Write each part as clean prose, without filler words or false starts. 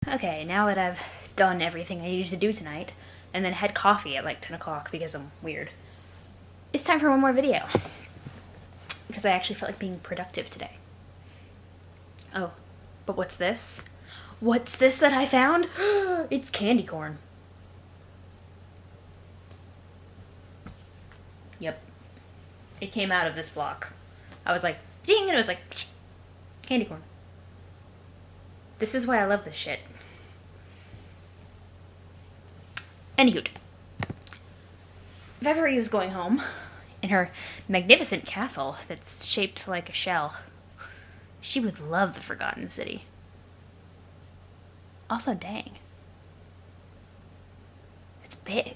Okay, now that I've done everything I needed to do tonight, and then had coffee at like 10 o'clock because I'm weird, it's time for one more video. Because I actually felt like being productive today. Oh, but what's this? What's this that I found? It's candy corn. Yep. It came out of this block. I was like, ding, and it was like, candy corn. This is why I love this shit. Anywho, Feferi was going home in her magnificent castle that's shaped like a shell. She would love the Forgotten City. Also, dang. It's big.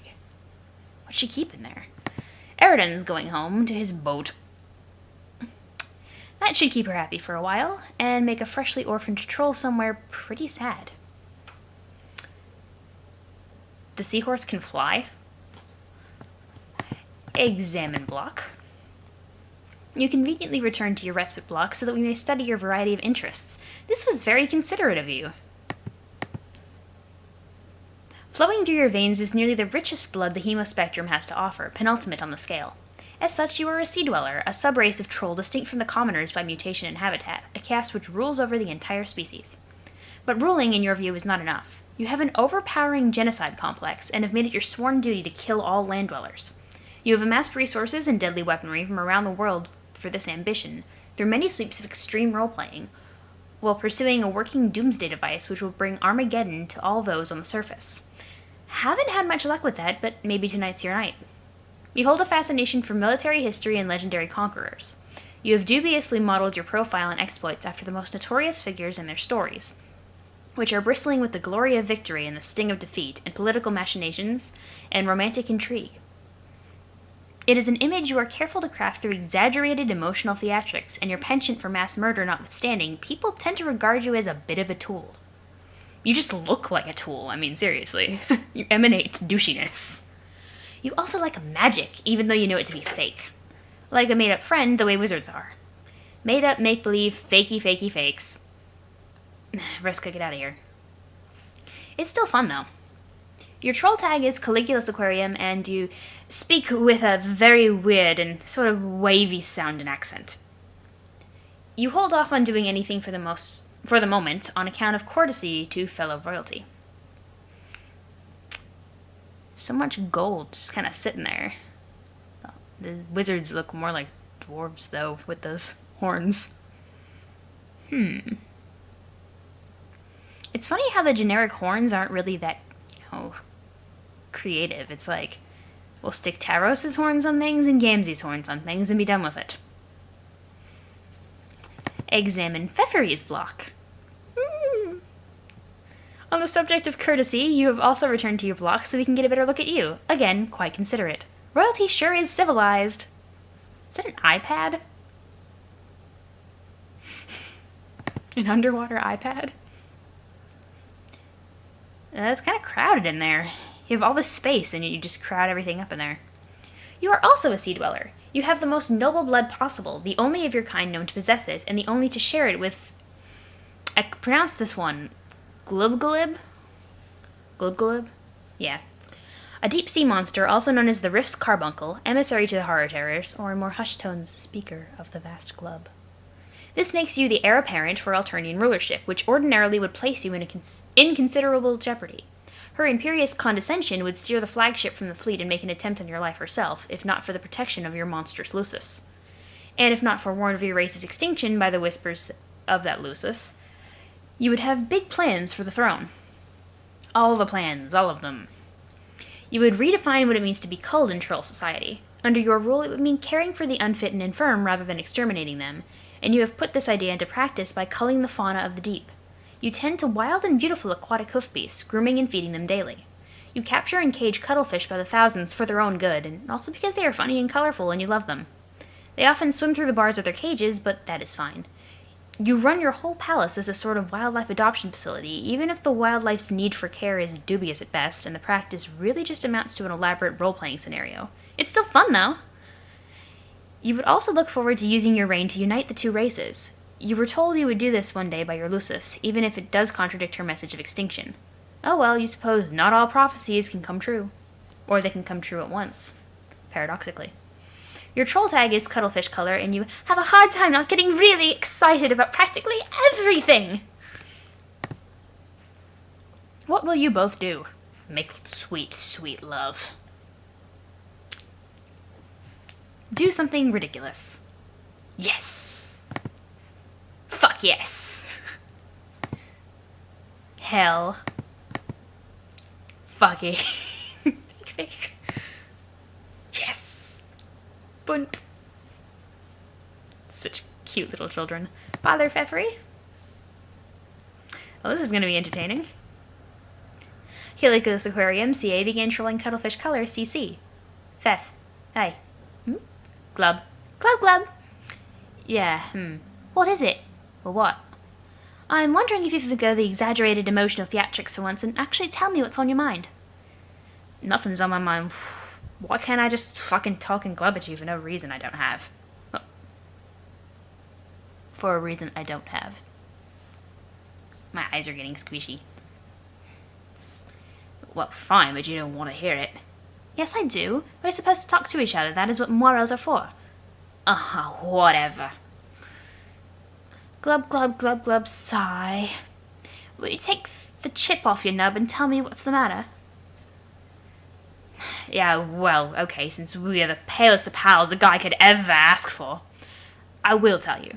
What's she keeping there? Eridan's going home to his boat. That should keep her happy for a while, and make a freshly orphaned troll somewhere pretty sad. The seahorse can fly. Examine block. You conveniently return to your respite block so that we may study your variety of interests. This was very considerate of you. Flowing through your veins is nearly the richest blood the hemospectrum has to offer, penultimate on the scale. As such, you are a sea dweller, a subrace of troll distinct from the commoners by mutation and habitat, a caste which rules over the entire species. But ruling, in your view, is not enough. You have an overpowering genocide complex, and have made it your sworn duty to kill all land dwellers. You have amassed resources and deadly weaponry from around the world for this ambition, through many sleeps of extreme role-playing, while pursuing a working doomsday device which will bring Armageddon to all those on the surface. Haven't had much luck with that, but maybe tonight's your night. You hold a fascination for military history and legendary conquerors. You have dubiously modeled your profile and exploits after the most notorious figures and their stories, which are bristling with the glory of victory and the sting of defeat, and political machinations and romantic intrigue. It is an image you are careful to craft through exaggerated emotional theatrics, and your penchant for mass murder notwithstanding, people tend to regard you as a bit of a tool. You just look like a tool, I mean, seriously. You emanate douchiness. You also like magic, even though you know it to be fake. Like a made-up friend, the way wizards are. Made-up, make-believe, fakey fakes. Risk, get out of here. It's still fun, though. Your troll tag is Caligula's Aquarium, and you speak with a very weird and sort of wavy sound and accent. You hold off on doing anything for the moment on account of courtesy to fellow royalty. So much gold just kind of sitting there. The wizards look more like dwarves, though, with those horns. It's funny how the generic horns aren't really that, creative. It's like, we'll stick Taros' horns on things and Gamzee's horns on things and be done with it. Examine Feferi's block. On the subject of courtesy, you have also returned to your block so we can get a better look at you. Again, quite considerate. Royalty sure is civilized. Is that an iPad? An underwater iPad? It's kind of crowded in there. You have all this space and you just crowd everything up in there. You are also a sea dweller. You have the most noble blood possible, the only of your kind known to possess it, and the only to share it with... I pronounce this one... Glubglib? Glubglib? Yeah. A deep-sea monster, also known as the Rift's Carbuncle, emissary to the Horror Terrors, or in more hushed tones, speaker of the vast glub. This makes you the heir apparent for Alternian rulership, which ordinarily would place you in inconsiderable jeopardy. Her imperious condescension would steer the flagship from the fleet and make an attempt on your life herself, if not for the protection of your monstrous Lucis. And if not forewarned of your race's extinction by the whispers of that Lucis, you would have big plans for the throne. All the plans, all of them. You would redefine what it means to be culled in troll society. Under your rule, it would mean caring for the unfit and infirm rather than exterminating them, and you have put this idea into practice by culling the fauna of the deep. You tend to wild and beautiful aquatic hoofbeasts, grooming and feeding them daily. You capture and cage cuttlefish by the thousands for their own good, and also because they are funny and colorful and you love them. They often swim through the bars of their cages, but that is fine. You run your whole palace as a sort of wildlife adoption facility, even if the wildlife's need for care is dubious at best, and the practice really just amounts to an elaborate role-playing scenario. It's still fun, though! You would also look forward to using your reign to unite the two races. You were told you would do this one day by your Lucis, even if it does contradict her message of extinction. Oh well, you suppose not all prophecies can come true. Or they can come true at once, paradoxically. Your troll tag is cuttlefish color, and you have a hard time not getting really excited about practically everything! What will you both do? Make sweet, sweet love. Do something ridiculous. Yes! Fuck yes! Hell. Fuck it. Yes! Bunt. Such cute little children. Father Feferi? Well, this is going to be entertaining. Helicos Aquarium, CA began trolling Cuttlefish Color, CC. Fef. Hey. Glub. Glub glub. Yeah, What is it? Or what? I'm wondering if you forgo the exaggerated emotional theatrics for once and actually tell me what's on your mind. Nothing's on my mind. Why can't I just fucking talk and glub at you for no reason I don't have? Well, for a reason I don't have. My eyes are getting squishy. Well, fine, but you don't want to hear it. Yes, I do. We're supposed to talk to each other. That is what morals are for. Whatever. Glub, glub, glub, glub, sigh. Will you take the chip off your nub and tell me what's the matter? Yeah, well, okay, since we are the palest of pals a guy could ever ask for, I will tell you.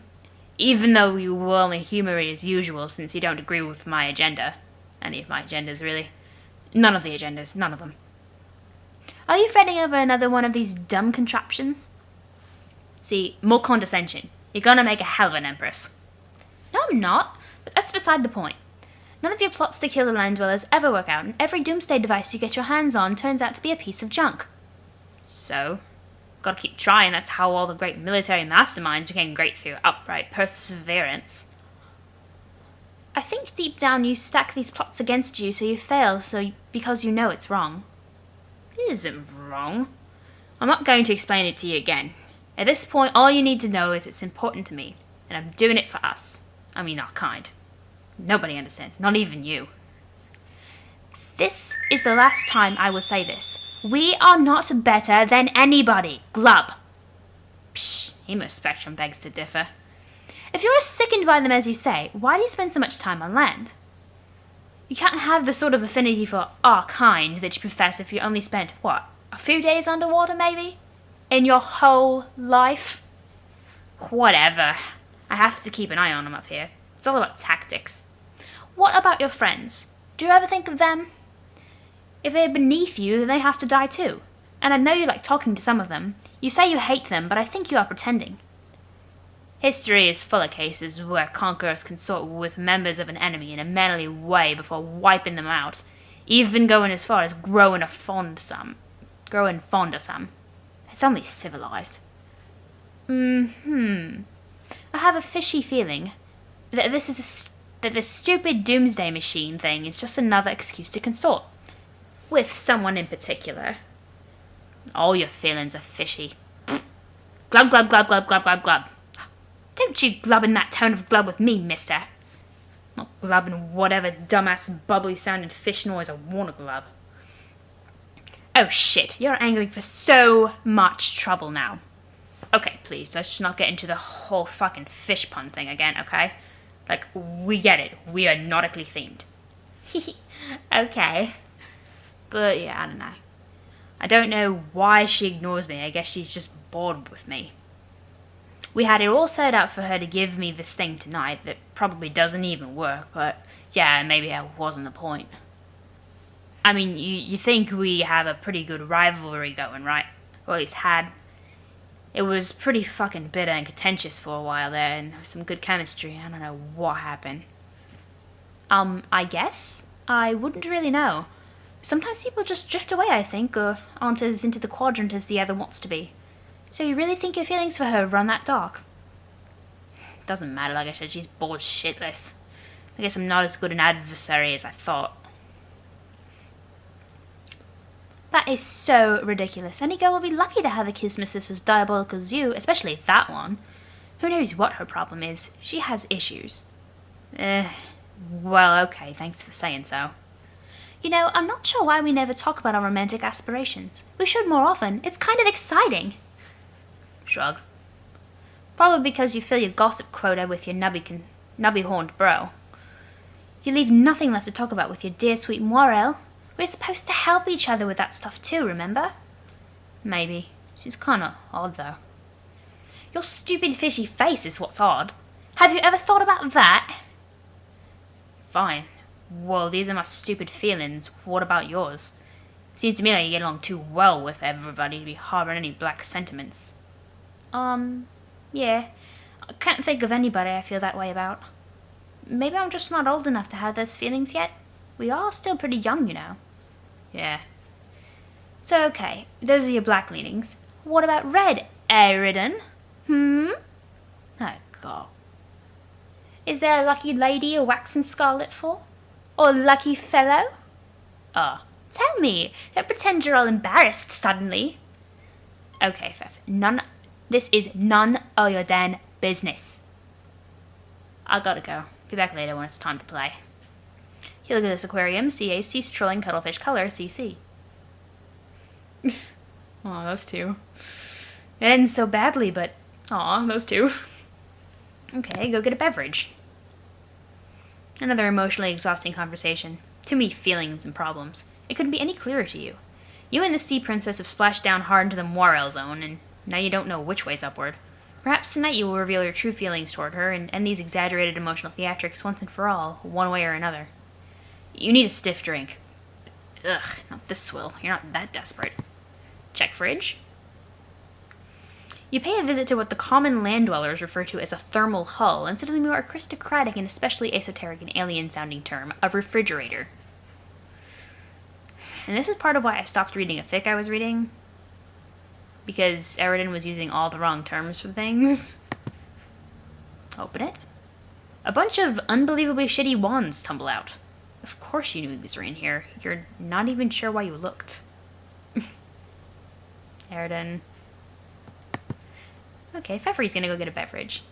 Even though you will only humor me as usual since you don't agree with my agenda. Any of my agendas, really. None of the agendas, none of them. Are you fretting over another one of these dumb contraptions? See, more condescension. You're gonna make a hell of an empress. No, I'm not, but that's beside the point. None of your plots to kill the land dwellers ever work out, and every doomsday device you get your hands on turns out to be a piece of junk. So, gotta keep trying. That's how all the great military masterminds became great through upright perseverance. I think deep down you stack these plots against you so you fail because you know it's wrong. It isn't wrong. I'm not going to explain it to you again. At this point, all you need to know is it's important to me, and I'm doing it for us. I mean, our kind. Nobody understands, not even you. This is the last time I will say this. We are not better than anybody. Glub. Psh, Hemospectrum begs to differ. If you're as sickened by them as you say, why do you spend so much time on land? You can't have the sort of affinity for our kind that you profess if you only spent, what, a few days underwater, maybe? In your whole life? Whatever. I have to keep an eye on them up here. It's all about tactics. What about your friends? Do you ever think of them? If they're beneath you, then they have to die too. And I know you like talking to some of them. You say you hate them, but I think you are pretending. History is full of cases where conquerors consort with members of an enemy in a manly way before wiping them out, even going as far as growing fond of some. It's only civilized. I have a fishy feeling that this stupid doomsday machine thing is just another excuse to consort. With someone in particular. All your feelings are fishy. Glub, glub, glub, glub, glub, glub, glub. Don't you glub in that tone of glub with me, mister. Not glub in whatever dumbass bubbly sounding fish noise I want to glub. Oh shit, you're angling for so much trouble now. Okay, please, let's just not get into the whole fucking fish pun thing again, okay? Like, we get it. We are nautically themed. Okay. But yeah, I don't know. I don't know why she ignores me. I guess she's just bored with me. We had it all set up for her to give me this thing tonight that probably doesn't even work, but yeah, maybe that wasn't the point. I mean, you think we have a pretty good rivalry going, right? Or at least had. It was pretty fucking bitter and contentious for a while there, and some good chemistry. I don't know what happened. I guess? I wouldn't really know. Sometimes people just drift away, I think, or aren't as into the quadrant as the other wants to be. So you really think your feelings for her run that dark? Doesn't matter, like I said, she's bored shitless. I guess I'm not as good an adversary as I thought. That is so ridiculous. Any girl will be lucky to have a kismesis as diabolical as you, especially that one. Who knows what her problem is? She has issues. Well, okay, thanks for saying so. You know, I'm not sure why we never talk about our romantic aspirations. We should more often. It's kind of exciting. Shrug. Probably because you fill your gossip quota with your nubby-horned bro. You leave nothing left to talk about with your dear sweet Moirel. We're supposed to help each other with that stuff too, remember? Maybe. She's kinda odd, though. Your stupid fishy face is what's odd. Have you ever thought about that? Fine. Well, these are my stupid feelings. What about yours? Seems to me like you get along too well with everybody to be harboring any black sentiments. Yeah. I can't think of anybody I feel that way about. Maybe I'm just not old enough to have those feelings yet. We are still pretty young, you know. Yeah. So, okay, those are your black leanings. What about red, Eridan? Oh, God. Is there a lucky lady you're waxing scarlet for? Or lucky fellow? Tell me. Don't pretend you're all embarrassed suddenly. Okay, Fef. This is none of your damn business. I gotta go. Be back later when it's time to play. You look at this aquarium. CA, cease trolling cuttlefish color, CC. Aw, those two. It ends so badly, but aw, those two. Okay, go get a beverage. Another emotionally exhausting conversation. Too many feelings and problems. It couldn't be any clearer to you. You and the sea princess have splashed down hard into the Moirel zone, and now you don't know which way's upward. Perhaps tonight you will reveal your true feelings toward her and end these exaggerated emotional theatrics once and for all, one way or another. You need a stiff drink. Ugh, not this swill. You're not that desperate. Check fridge. You pay a visit to what the common land dwellers refer to as a thermal hull, instead of the more aristocratic and especially esoteric and alien-sounding term, a refrigerator. And this is part of why I stopped reading a fic I was reading, because Eridan was using all the wrong terms for things. Open it. A bunch of unbelievably shitty wands tumble out. Of course you knew these were in here. You're not even sure why you looked. Eridan. Okay, Feferi's gonna go get a beverage.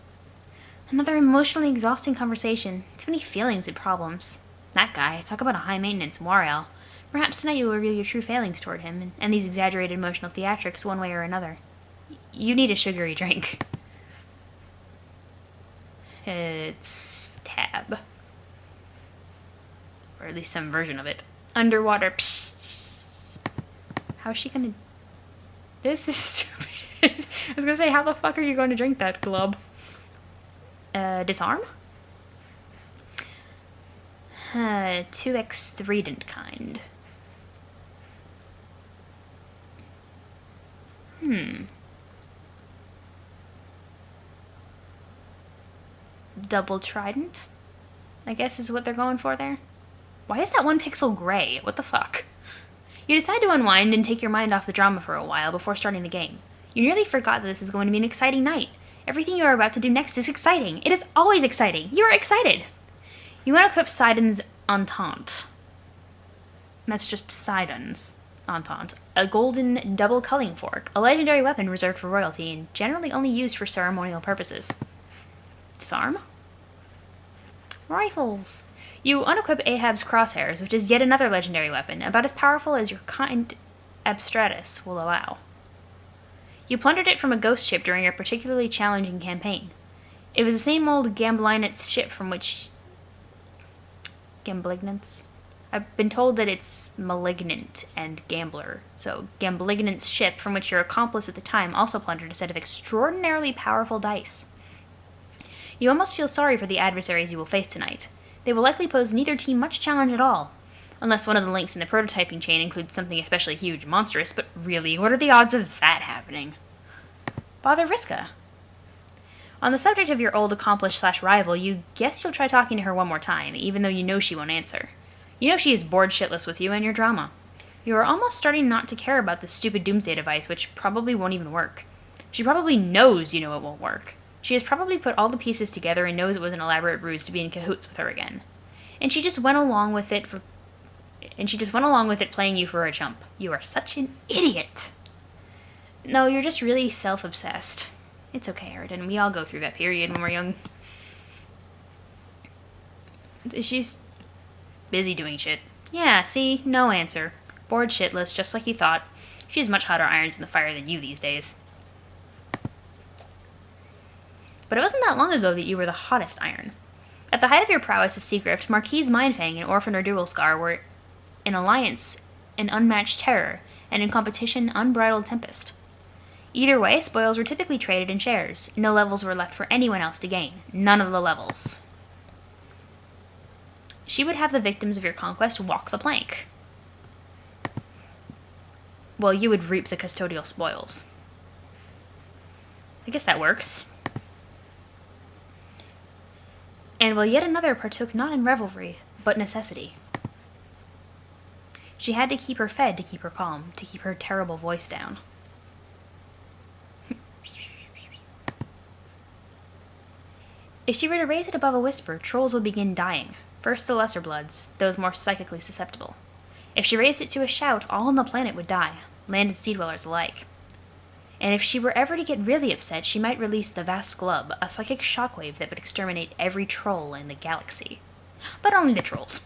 Another emotionally exhausting conversation. Too many feelings and problems. That guy, talk about a high-maintenance Moirel. Perhaps tonight you will reveal your true feelings toward him, and these exaggerated emotional theatrics one way or another. You need a sugary drink. It's tab. Or at least some version of it. Underwater. Psst. How's she gonna... This is stupid. I was gonna say, how the fuck are you going to drink that, Glub? Disarm? 2 extravagant kind. Double trident? I guess is what they're going for there. Why is that 1 pixel gray? What the fuck? You decide to unwind and take your mind off the drama for a while before starting the game. You nearly forgot that this is going to be an exciting night. Everything you are about to do next is exciting. It is always exciting. You are excited. You want to equip Sidon's Entente. That's just Sidon's Entente. A golden double culling fork. A legendary weapon reserved for royalty and generally only used for ceremonial purposes. Disarm? Rifles. You unequip Ahab's crosshairs, which is yet another legendary weapon, about as powerful as your kind Abstratus will allow. You plundered it from a ghost ship during a particularly challenging campaign. It was the same old Gamblinet's ship from which... Gamblignance? I've been told that it's malignant and gambler, so Gamblignant's ship, from which your accomplice at the time also plundered a set of extraordinarily powerful dice. You almost feel sorry for the adversaries you will face tonight. They will likely pose neither team much challenge at all, unless one of the links in the prototyping chain includes something especially huge and monstrous, but really, what are the odds of that happening? Bother Vriska. On the subject of your old accomplice/rival, you guess you'll try talking to her one more time, even though you know she won't answer. You know she is bored shitless with you and your drama. You are almost starting not to care about this stupid doomsday device, which probably won't even work. She probably knows you know it won't work. She has probably put all the pieces together and knows it was an elaborate ruse to be in cahoots with her again. And she just went along with it playing you for a chump. You are such an idiot. No, you're just really self-obsessed. It's okay, Eridan. We all go through that period when we're young. She's busy doing shit. Yeah, see? No answer. Bored shitless, just like you thought. She's much hotter irons in the fire than you these days. But it wasn't that long ago that you were the hottest iron. At the height of your prowess as Seagrift, Marquise Mindfang and Orphan Dual-Scar were in alliance an unmatched terror, and in competition unbridled tempest. Either way, spoils were typically traded in shares. No levels were left for anyone else to gain. None of the levels. She would have the victims of your conquest walk the plank. Well, you would reap the custodial spoils. I guess that works. And while yet another partook not in revelry, but necessity. She had to keep her fed to keep her calm, to keep her terrible voice down. If she were to raise it above a whisper, trolls would begin dying. First the lesser bloods, those more psychically susceptible. If she raised it to a shout, all on the planet would die, land and sea dwellers alike. And if she were ever to get really upset, she might release the vast glub, a psychic shockwave that would exterminate every troll in the galaxy. But only the trolls.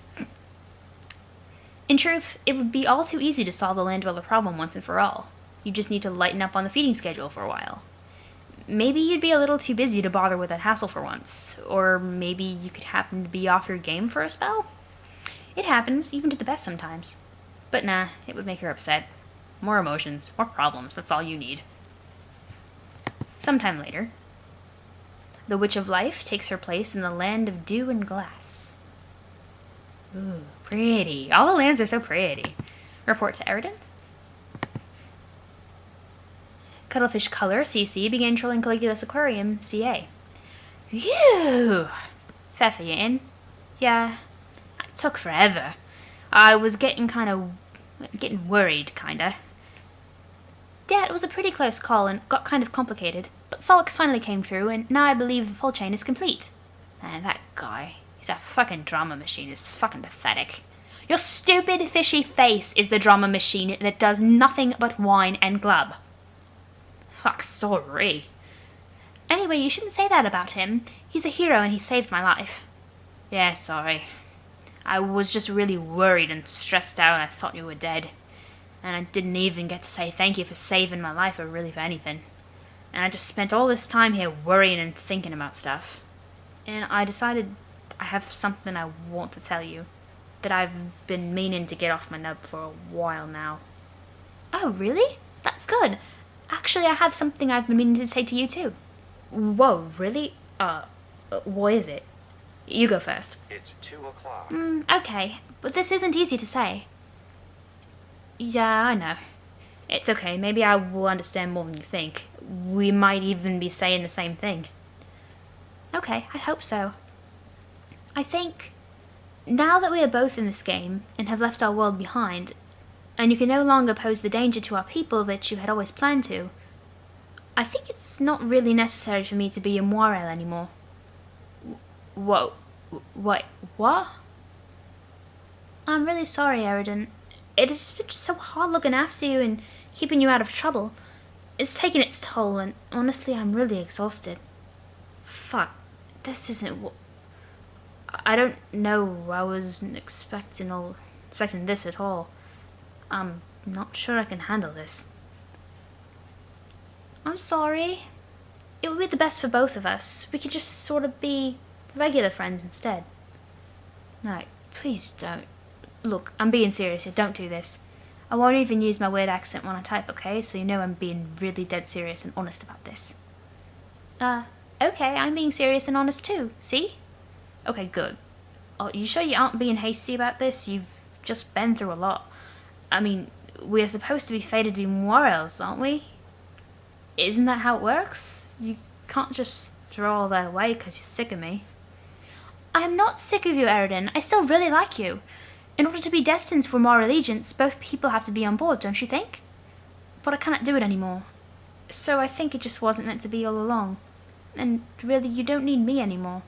In truth, it would be all too easy to solve the land dweller problem once and for all. You just need to lighten up on the feeding schedule for a while. Maybe you'd be a little too busy to bother with that hassle for once. Or maybe you could happen to be off your game for a spell. It happens, even to the best sometimes. But nah, it would make her upset. More emotions, more problems, that's all you need. Sometime later, the Witch of Life takes her place in the land of dew and glass. Ooh, pretty. All the lands are so pretty. Report to Eridan. Cuttlefish Color, CC, began trolling Caligula's Aquarium, CA. Phew! Fefa, you in? Yeah. It took forever. I was getting worried, kinda. Yeah, it was a pretty close call and got kind of complicated, but Sollux finally came through, and now I believe the full chain is complete. And that guy, he's a fucking drama machine, is fucking pathetic. Your stupid fishy face is the drama machine that does nothing but whine and glub. Fuck, sorry. Anyway, you shouldn't say that about him. He's a hero and he saved my life. Yeah, sorry. I was just really worried and stressed out and I thought you were dead. And I didn't even get to say thank you for saving my life or really for anything. And I just spent all this time here worrying and thinking about stuff. And I decided I have something I want to tell you that I've been meaning to get off my nub for a while now. Oh, really? That's good. Actually, I have something I've been meaning to say to you too. Whoa, really? What is it? You go first. It's 2 o'clock. Okay, but this isn't easy to say. Yeah, I know. It's okay, maybe I will understand more than you think. We might even be saying the same thing. Okay, I hope so. I think, now that we are both in this game, and have left our world behind, and you can no longer pose the danger to our people that you had always planned to, I think it's not really necessary for me to be your Moirel anymore. Whoa. Wait, what? I'm really sorry, Eridan. It has been so hard looking after you and keeping you out of trouble. It's taken its toll, and honestly, I'm really exhausted. Fuck, this isn't what... I don't know, I wasn't expecting this at all. I'm not sure I can handle this. I'm sorry. It would be the best for both of us. We could just sort of be regular friends instead. No, please don't. Look, I'm being serious here, don't do this. I won't even use my weird accent when I type, okay? So you know I'm being really dead serious and honest about this. Okay, I'm being serious and honest too, see? Okay, good. Oh, you sure you aren't being hasty about this? You've just been through a lot. I mean, we're supposed to be fated to be Moirels, aren't we? Isn't that how it works? You can't just throw all that away because you're sick of me. I am not sick of you, Eridan. I still really like you. In order to be destined for more allegiance, both people have to be on board, don't you think? But I cannot do it anymore. So I think it just wasn't meant to be all along. And really, you don't need me anymore.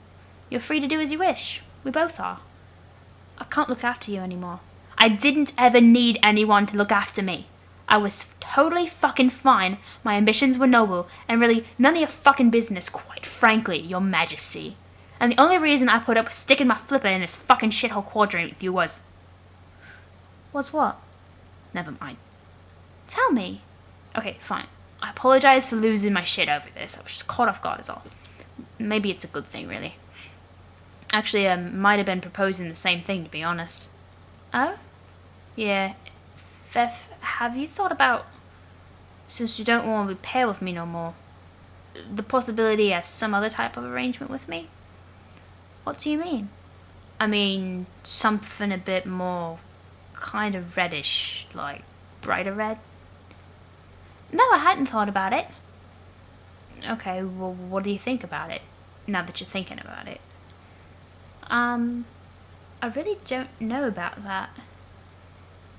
You're free to do as you wish. We both are. I can't look after you anymore. I didn't ever need anyone to look after me. I was totally fucking fine. My ambitions were noble, and really none of your fucking business, quite frankly, your majesty. And the only reason I put up with sticking my flipper in this fucking shithole quadrant with you was... Was what? Never mind. Tell me. Okay, fine. I apologize for losing my shit over this. I was just caught off guard is all. Maybe it's a good thing, really. Actually, I might have been proposing the same thing, to be honest. Oh? Yeah. Fef, have you thought about, since you don't want to be pair with me no more, the possibility of some other type of arrangement with me? What do you mean? I mean, something a bit more kind of reddish, like brighter red? No, I hadn't thought about it. Okay, well, what do you think about it, now that you're thinking about it? I really don't know about that.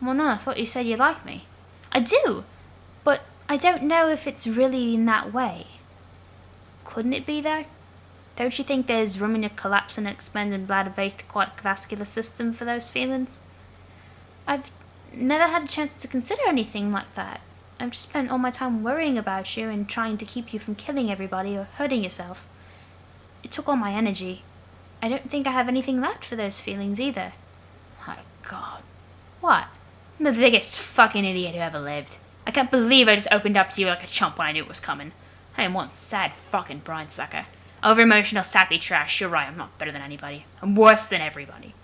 Well, no, I thought you said you like me. I do, but I don't know if it's really in that way. Couldn't it be, though? Don't you think there's room in your collapsing and expanding bladder-based aquatic vascular system for those feelings? I've never had a chance to consider anything like that. I've just spent all my time worrying about you and trying to keep you from killing everybody or hurting yourself. It took all my energy. I don't think I have anything left for those feelings either. My God. What? I'm the biggest fucking idiot who ever lived. I can't believe I just opened up to you like a chump when I knew it was coming. I am one sad fucking brine sucker. Over-emotional, sappy trash. You're right, I'm not better than anybody. I'm worse than everybody.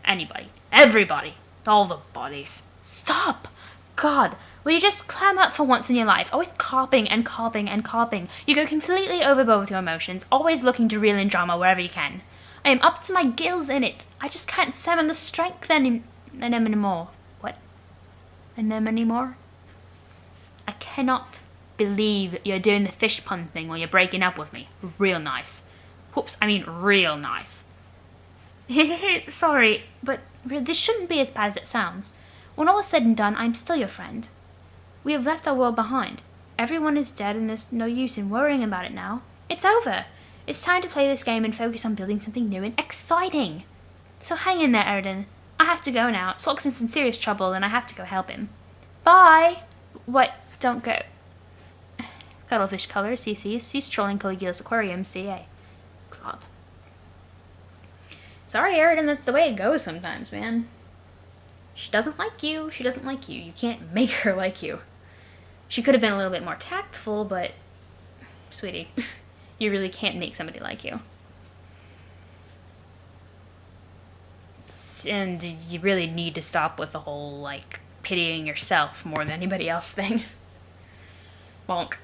Anybody. Everybody. All the bodies. Stop! God, will you just clam up for once in your life? Always carping and carping and carping. You go completely overboard with your emotions, always looking to reel in drama wherever you can. I am up to my gills in it. I just can't summon the strength anymore. What? Anymore? I cannot believe you're doing the fish pun thing while you're breaking up with me. Real nice. Whoops, I mean real nice. Sorry, but this shouldn't be as bad as it sounds. When all is said and done, I'm still your friend. We have left our world behind. Everyone is dead and there's no use in worrying about it now. It's over. It's time to play this game and focus on building something new and exciting. So hang in there, Eridan. I have to go now. Sollux is in serious trouble and I have to go help him. Bye! What? Don't go. Cuttlefish Color, CC, Cease Trolling Caligula's Aquarium, CA. Club. Sorry, Eridan, that's the way it goes sometimes, man. She doesn't like you. She doesn't like you. You can't make her like you. She could have been a little bit more tactful, but... Sweetie, you really can't make somebody like you. And you really need to stop with the whole, like, pitying yourself more than anybody else thing. Bonk.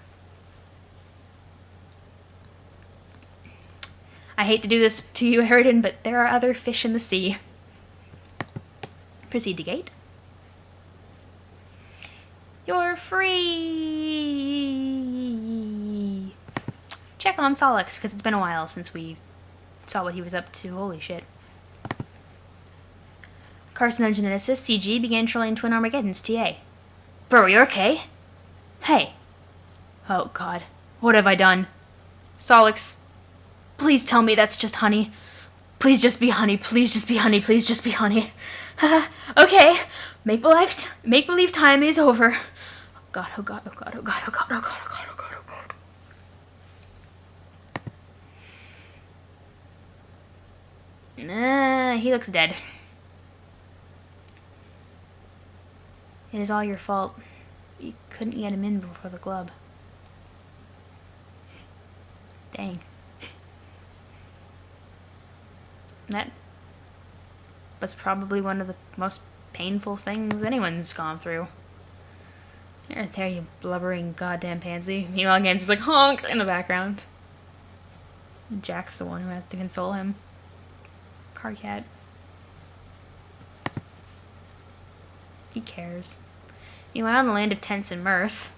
I hate to do this to you, Eridan, but there are other fish in the sea. Proceed to gate. You're free! Check on Sollux, because it's been a while since we saw what he was up to. Holy shit. Carcinogenesis, CG, began trolling Twin Armageddon's TA. Bro, you okay? Hey. Oh god. What have I done? Sollux, please tell me that's just honey. Please just be honey. Please just be honey. Please just be honey. Okay. Make-believe time is over. Oh god, oh god, oh god, oh god, oh god, oh god, oh god, oh god, oh god. Nah, he looks dead. It is all your fault. You couldn't get him in before the club. Dang. That was probably one of the most painful things anyone's gone through. You're there, you blubbering goddamn pansy. Meanwhile, Gamzee's like honk in the background. And Jack's the one who has to console him. Karkat. He cares. Meanwhile, in the land of tents and mirth.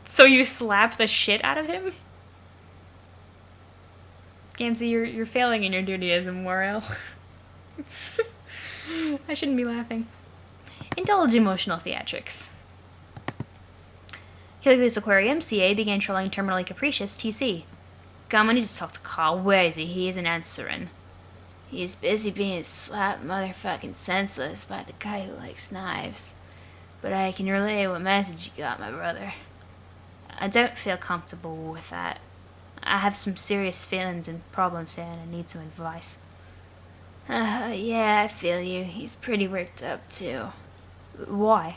So you slapped the shit out of him? Gamzee, you're failing in your duty as a morale. I shouldn't be laughing. Indulge emotional theatrics. Caligula's Aquarium, CA, began trolling Terminally Capricious, TC. Come, I need to talk to Carl. Where is he? He isn't answering. He's busy being slapped motherfucking senseless by the guy who likes knives. But I can relay what message you got, my brother. I don't feel comfortable with that. I have some serious feelings and problems here and I need some advice. Yeah, I feel you. He's pretty worked up too. Why?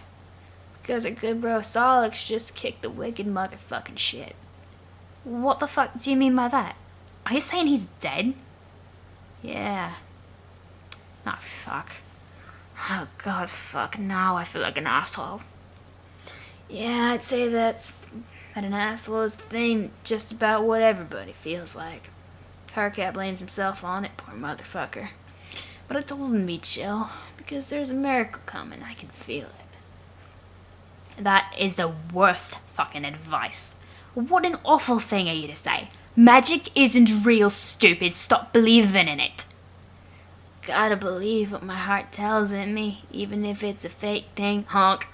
Because our good bro Sollux just kicked the wicked motherfucking shit. What the fuck do you mean by that? Are you saying he's dead? Yeah. Ah, fuck. Oh god, fuck. Now I feel like an asshole. Yeah, I'd say that an asshole is the thing just about what everybody feels like. Karkat blames himself on it, poor motherfucker. But I told him to be chill, because there's a miracle coming, I can feel it. That is the worst fucking advice. What an awful thing are you to say. Magic isn't real, stupid. Stop believing in it. Gotta believe what my heart tells in me, even if it's a fake thing, honk.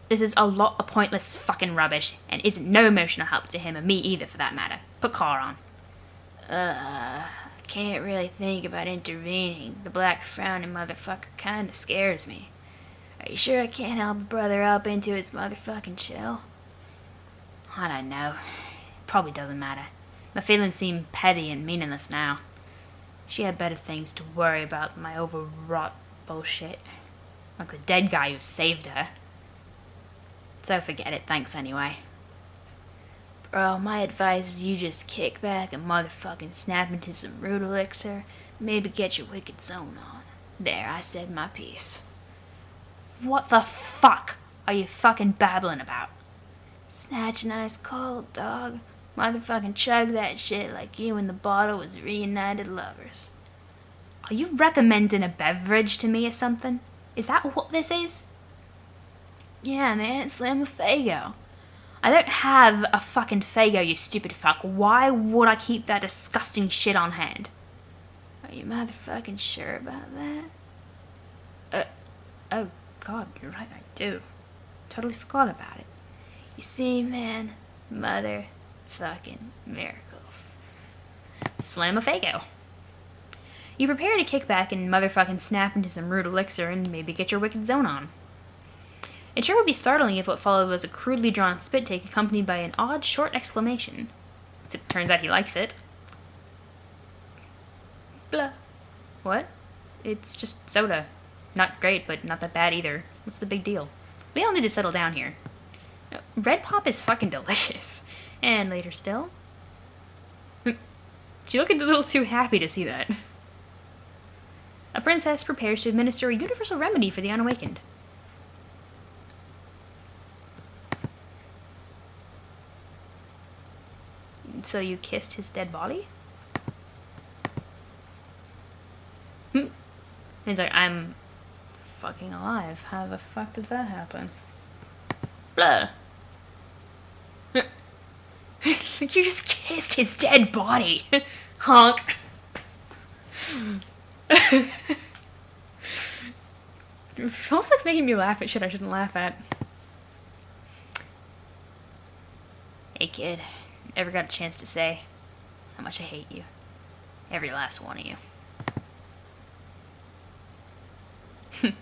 This is a lot of pointless fucking rubbish, and isn't no emotional help to him or me either for that matter. Put car on. I can't really think about intervening. The black frowning motherfucker kinda scares me. Are you sure I can't help a brother up into his motherfucking chill? I don't know. It probably doesn't matter. My feelings seem petty and meaningless now. She had better things to worry about than my overwrought bullshit. Like the dead guy who saved her. So forget it, thanks anyway. Bro, my advice is you just kick back and motherfucking snap into some root elixir. Maybe get your wicked zone on. There, I said my piece. What the fuck are you fucking babbling about? Snatch an ice cold, dog. Motherfucking chug that shit like you and the bottle was reunited lovers. Are you recommending a beverage to me or something? Is that what this is? Yeah, man, slam a Fago. I don't have a fucking Fago, you stupid fuck. Why would I keep that disgusting shit on hand? Are you motherfucking sure about that? Oh god, you're right, I do. Totally forgot about it. You see, man, motherfucking miracles. Slam a Fago. You prepare to kick back and motherfucking snap into some root elixir and maybe get your wicked zone on. It sure would be startling if what followed was a crudely drawn spit take accompanied by an odd short exclamation. It turns out he likes it. Blah. What? It's just soda. Not great, but not that bad either. What's the big deal? We all need to settle down here. Red pop is fucking delicious. And later still. She looked a little too happy to see that. A princess prepares to administer a universal remedy for the unawakened. So you kissed his dead body? He's like, I'm fucking alive. How the fuck did that happen? Blah. You just kissed his dead body. Honk. Homestuck's making me laugh at shit I shouldn't laugh at. Hey kid, ever got a chance to say how much I hate you? Every last one of you. 2,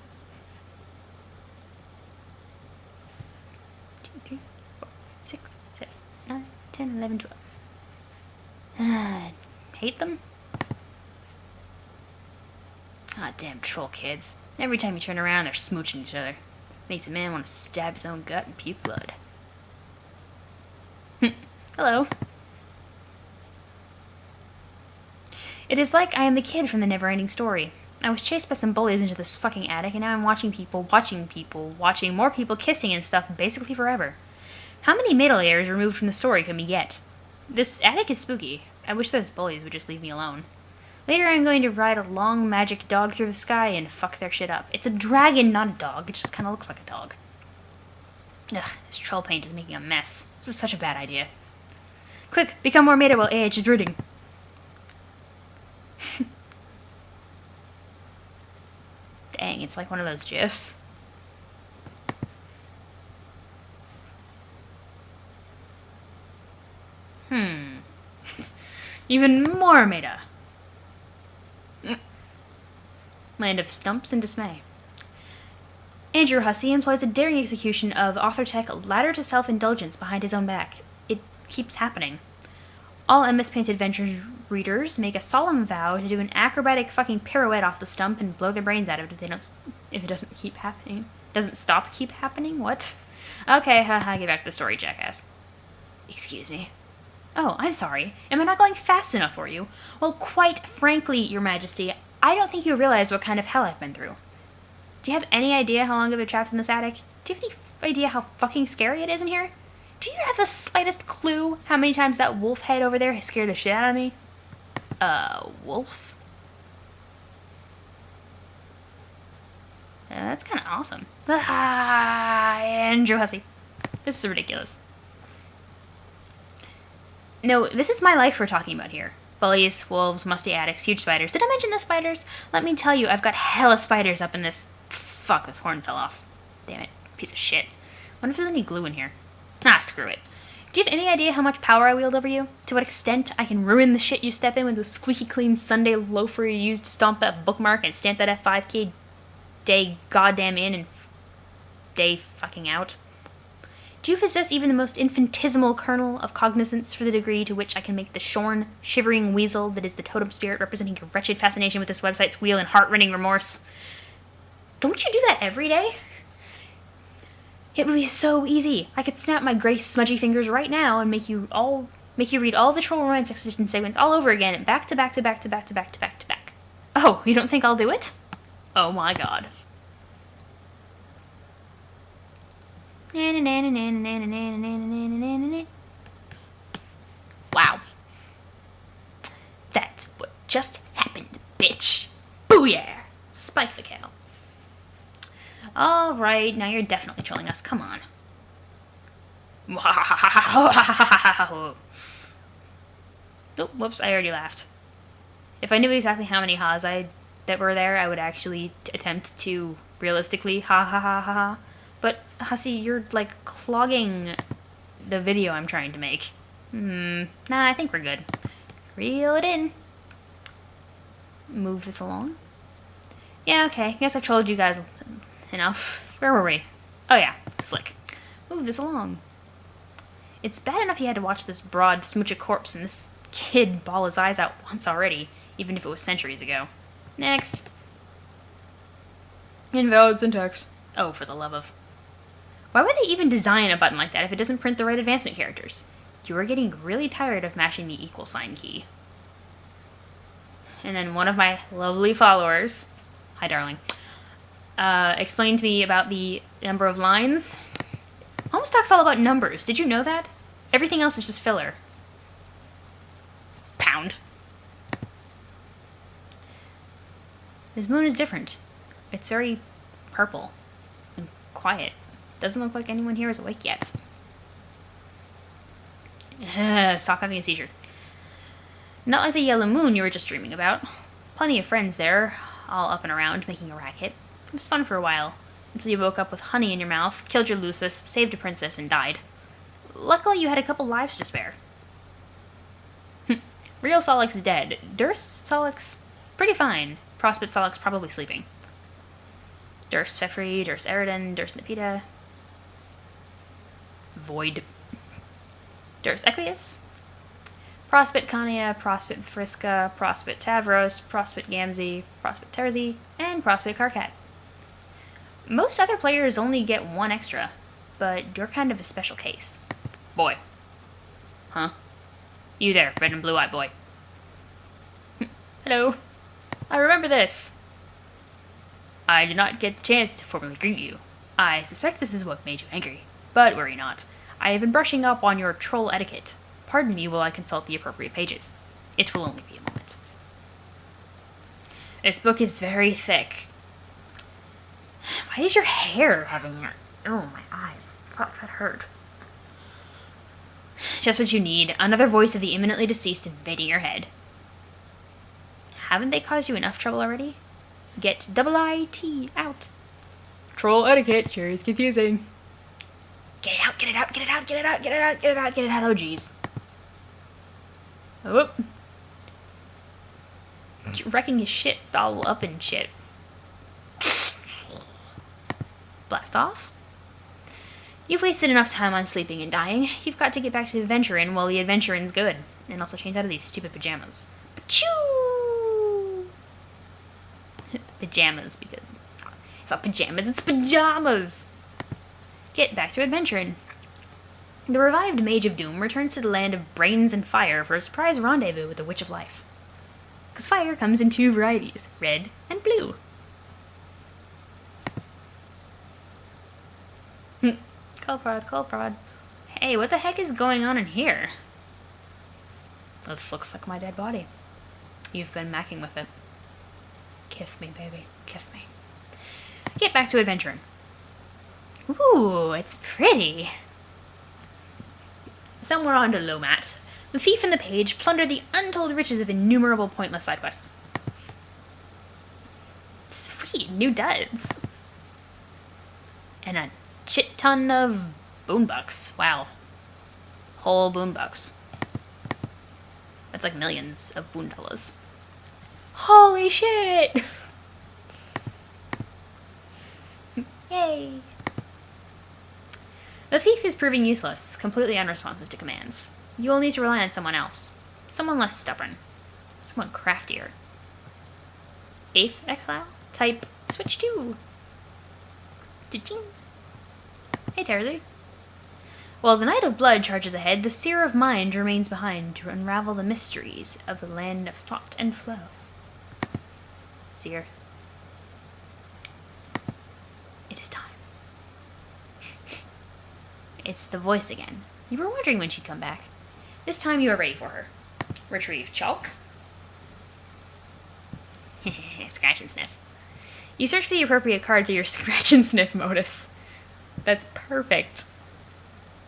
3, 4, 6, 7, 9, 10, 11, 12. Hate them? Ah, damn troll kids. Every time you turn around, they're smooching each other. Makes a man want to stab his own gut and puke blood. Hello. It is like I am the kid from the never-ending story. I was chased by some bullies into this fucking attic, and now I'm watching more people kissing and stuff basically forever. How many middle layers removed from the story can we get? This attic is spooky. I wish those bullies would just leave me alone. Later I'm going to ride a long magic dog through the sky and fuck their shit up. It's a dragon, not a dog. It just kind of looks like a dog. Ugh, this troll paint is making a mess. This is such a bad idea. Quick, become more meta while AH is brooding. Dang, it's like one of those gifs. Even more meta. Land of stumps and dismay. Andrew Hussey employs a daring execution of author-tech ladder to self-indulgence behind his own back. It keeps happening. All MS Paint Adventures readers make a solemn vow to do an acrobatic fucking pirouette off the stump and blow their brains out of it if it doesn't keep happening. Doesn't stop keep happening? What? Okay, haha, get back to the story, jackass. Excuse me. Oh, I'm sorry. Am I not going fast enough for you? Well, quite frankly, Your Majesty, I don't think you realize what kind of hell I've been through. Do you have any idea how long I've been trapped in this attic? Do you have any idea how fucking scary it is in here? Do you have the slightest clue how many times that wolf head over there has scared the shit out of me? Wolf? That's kind of awesome. Andrew Hussey. This is ridiculous. No, this is my life we're talking about here. Bullies, wolves, musty attics, huge spiders. Did I mention the spiders? Let me tell you, I've got hella spiders up in this... Fuck, this horn fell off. Damn it. Piece of shit. Wonder if there's any glue in here. Ah, screw it. Do you have any idea how much power I wield over you? To what extent I can ruin the shit you step in with the squeaky clean Sunday loafer you used to stomp that bookmark and stamp that F5 key day goddamn in and day fucking out? Do you possess even the most infinitesimal kernel of cognizance for the degree to which I can make the shorn, shivering weasel that is the totem spirit representing your wretched fascination with this website's wheel and heart-rending remorse? Don't you do that every day? It would be so easy. I could snap my gray, smudgy fingers right now and make you read all the Troll Romance Exposition segments all over again, back to back to back to back to back to back to back. Oh, you don't think I'll do it? Oh my god. Wow. That's what just happened, bitch. Booyah! Spike the cow. Alright, now you're definitely trolling us. Come on. Oh, whoops, I already laughed. If I knew exactly how many ha's that were there, I would actually attempt to realistically ha ha ha ha ha. But, Hussey, you're, like, clogging the video I'm trying to make. Nah, I think we're good. Reel it in. Move this along. Yeah, okay. Guess I've trolled you guys enough. Where were we? Oh, yeah. Slick. Move this along. It's bad enough you had to watch this broad smooch a corpse and this kid bawl his eyes out once already, even if it was centuries ago. Next. Invalid syntax. Oh, for the love of... Why would they even design a button like that if it doesn't print the right advancement characters? You are getting really tired of mashing the equal sign key. And then one of my lovely followers, hi darling, explained to me about the number of lines. Homestuck's all about numbers. Did you know that? Everything else is just filler. Pound. This moon is different. It's very purple and quiet. Doesn't look like anyone here is awake yet. Stop having a seizure. Not like the yellow moon you were just dreaming about. Plenty of friends there, all up and around, making a racket. It was fun for a while, until you woke up with honey in your mouth, killed your Lucis, saved a princess, and died. Luckily you had a couple lives to spare. Real Sollux dead. Durst Sollux, pretty fine. Prospect Sollux probably sleeping. Durst Feferi, Durst Eridan, Durst Nepeta. Void. Durst Equius. Prospect Kania, Prospect Friska, Prospect Tavros, Prospect Gamzee, Prospect Terzi, and Prospect Karkat. Most other players only get one extra, but you're kind of a special case. Boy. Huh? You there, red and blue-eyed boy. Hello. I remember this. I did not get the chance to formally greet you. I suspect this is what made you angry, but worry not. I have been brushing up on your troll etiquette. Pardon me while I consult the appropriate pages. It will only be a moment. This book is very thick. Why is your hair having your... Oh, my eyes. Fuck, that hurt. Just what you need. Another voice of the imminently deceased invading your head. Haven't they caused you enough trouble already? Get IT out. Troll etiquette sure is confusing. Get it out, get it out, get it out, get it out, get it out, get it out, get it out. Oh, jeez. Whoop. You're wrecking his shit all up and shit. blast off. You've wasted enough time on sleeping and dying. You've got to get back to adventuring while the adventuring's good. And also change out of these stupid pajamas. Pachoo! Pajamas, because it's not pajamas, it's pajamas! Get back to adventuring. The revived Mage of Doom returns to the land of brains and fire for a surprise rendezvous with the Witch of Life. Because fire comes in two varieties, red and blue. Cold prod. Hey, what the heck is going on in here? This looks like my dead body. You've been macking with it. Kiss me, baby. Kiss me. Get back to adventuring. Ooh, it's pretty. Somewhere on to Lomat, the thief and the page plunder the untold riches of innumerable pointless side quests. Sweet, new duds. And a shit ton of boonbucks. Wow. Whole boonbucks. That's like millions of boondollars. Holy shit! Yay! The thief is proving useless, completely unresponsive to commands. You will need to rely on someone else. Someone less stubborn. Someone craftier. 8th exile? Type switch to. Cha-ching. Hey, Terry. While the Knight of Blood charges ahead, the Seer of Mind remains behind to unravel the mysteries of the land of thought and flow. Seer. It is time. It's the voice again. You were wondering when she'd come back. This time you are ready for her. Retrieve chalk. Scratch and sniff. You search for the appropriate card through your scratch and sniff modus. That's perfect.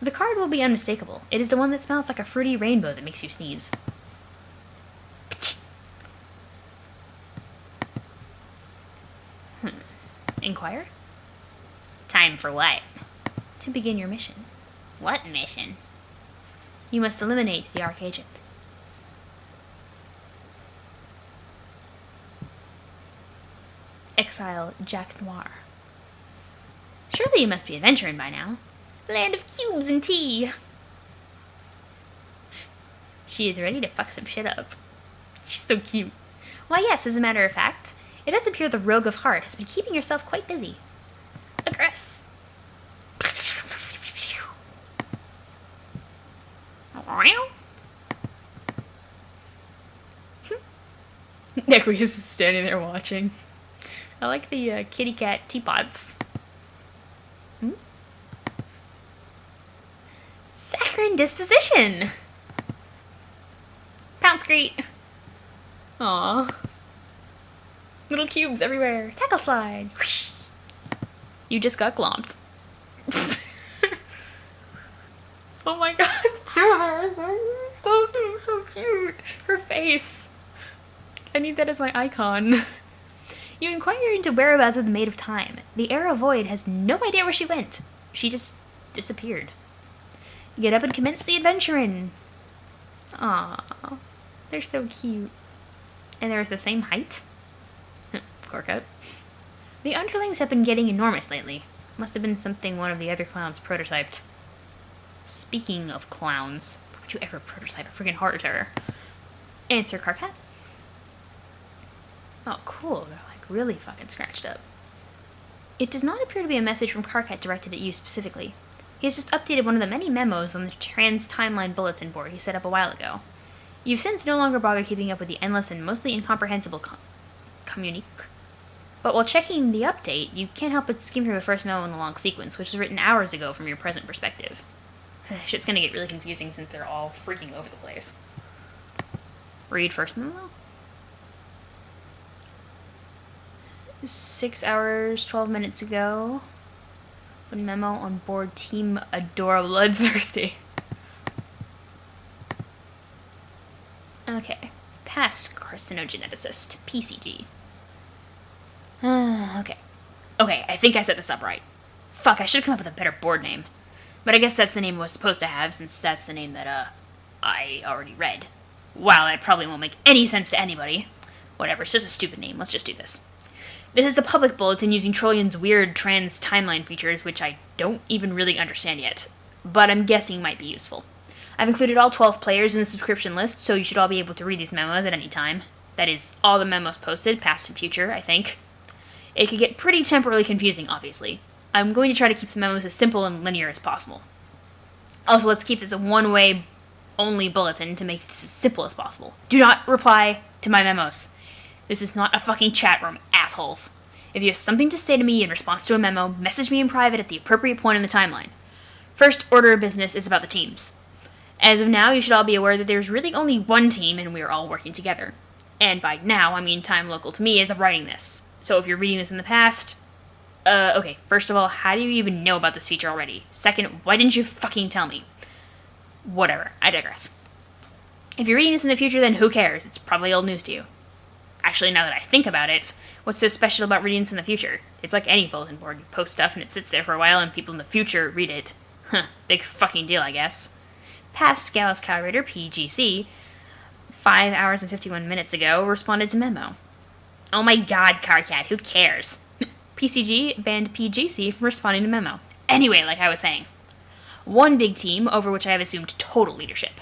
The card will be unmistakable. It is the one that smells like a fruity rainbow that makes you sneeze. Inquire? Time for what? To begin your mission. What mission? You must eliminate the Archagent. Exile Jack Noir. Surely you must be adventuring by now. Land of cubes and tea. She is ready to fuck some shit up. She's so cute. Why yes, as a matter of fact, it does appear the Rogue of Heart has been keeping herself quite busy. Aggress. Nequius is standing there watching. I like the kitty cat teapots. Saccharine disposition! Pounce great! Aww. Little cubes everywhere. Tackle slide! Whoosh. You just got glomped. Oh my god, Taylor, so cute. Her face. I need that as my icon. You inquire into whereabouts of the Maid of Time. The Era Void has no idea where she went. She just disappeared. Get up and commence the adventuring. Aww, they're so cute. And they're the same height. Karkat. The underlings have been getting enormous lately. Must have been something one of the other clowns prototyped. Speaking of clowns, would you ever prototype a friggin' heart terror? Answer, Karkat. Oh, cool. They're like really fucking scratched up. It does not appear to be a message from Karkat directed at you specifically. He has just updated one of the many memos on the trans-timeline bulletin board he set up a while ago. You've since no longer bothered keeping up with the endless and mostly incomprehensible communique. But while checking the update, you can't help but skim through the first memo in the long sequence, which was written hours ago from your present perspective. Shit's gonna get really confusing since they're all freaking over the place. Read first memo. 6 hours, 12 minutes ago. One memo on board Team Adora Bloodthirsty. Okay. Past carcinogeneticist. PCG. Okay. Okay, I think I set this up right. Fuck, I should have come up with a better board name. But I guess that's the name I was supposed to have, since that's the name that, I already read. Wow, that probably won't make any sense to anybody. Whatever, it's just a stupid name. Let's just do this. This is a public bulletin using Trollion's weird trans timeline features, which I don't even really understand yet, but I'm guessing might be useful. I've included all 12 players in the subscription list, so you should all be able to read these memos at any time. That is, all the memos posted, past and future, I think. It could get pretty temporally confusing, obviously. I'm going to try to keep the memos as simple and linear as possible. Also, let's keep this a one-way only bulletin to make this as simple as possible. Do not reply to my memos. This is not a fucking chat room, assholes. If you have something to say to me in response to a memo, message me in private at the appropriate point in the timeline. First order of business is about the teams. As of now, you should all be aware that there's really only one team and we are all working together. And by now, I mean time local to me as of writing this. So if you're reading this in the past... okay, first of all, how do you even know about this feature already? Second, why didn't you fucking tell me? Whatever, I digress. If you're reading this in the future, then who cares? It's probably old news to you. Actually, now that I think about it, what's so special about reading this in the future? It's like any bulletin board. You post stuff and it sits there for a while and people in the future read it. Huh, big fucking deal, I guess. Past Gallus Calibrator, PGC, 5 hours and 51 minutes ago, responded to memo. Oh my god, Karkat, who cares? PCG banned PGC from responding to memo. Anyway, like I was saying. One big team, over which I have assumed total leadership.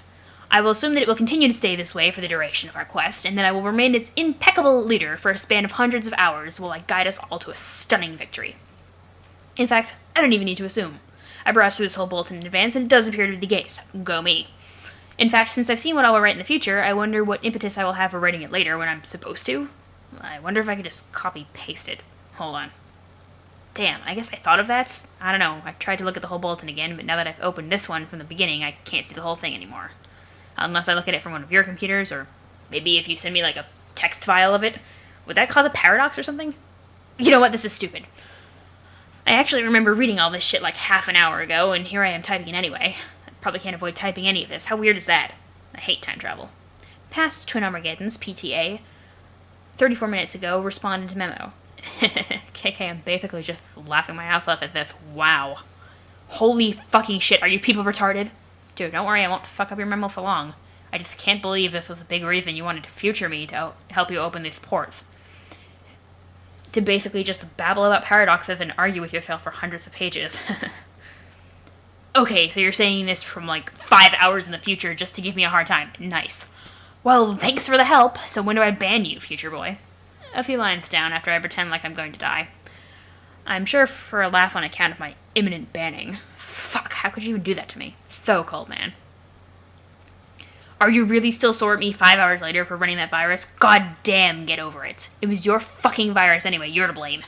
I will assume that it will continue to stay this way for the duration of our quest, and that I will remain its impeccable leader for a span of hundreds of hours while I guide us all to a stunning victory. In fact, I don't even need to assume. I browsed through this whole bulletin in advance, and it does appear to be the case. Go me. In fact, since I've seen what I will write in the future, I wonder what impetus I will have for writing it later when I'm supposed to. I wonder if I could just copy-paste it. Hold on. Damn, I guess I thought of that. I don't know. I tried to look at the whole bulletin again, but now that I've opened this one from the beginning, I can't see the whole thing anymore. Unless I look at it from one of your computers, or maybe if you send me like a text file of it. Would that cause a paradox or something? You know what? This is stupid. I actually remember reading all this shit like half an hour ago, and here I am typing it anyway. I probably can't avoid typing any of this. How weird is that? I hate time travel. Past Twin Armageddons, PTA, 34 minutes ago, responded to memo. KK, I'm basically just laughing my ass off at this. Wow. Holy fucking shit, are you people retarded? Dude, don't worry, I won't fuck up your memo for long. I just can't believe this was a big reason you wanted to future me to help you open these ports. To basically just babble about paradoxes and argue with yourself for hundreds of pages. Okay, so you're saying this from like 5 hours in the future just to give me a hard time. Nice. Well, thanks for the help. So when do I ban you, future boy? A few lines down after I pretend like I'm going to die. I'm sure for a laugh on account of my imminent banning. Fuck, how could you even do that to me? So cold, man. Are you really still sore at me 5 hours later for running that virus? God damn, get over it. It was your fucking virus anyway, you're to blame.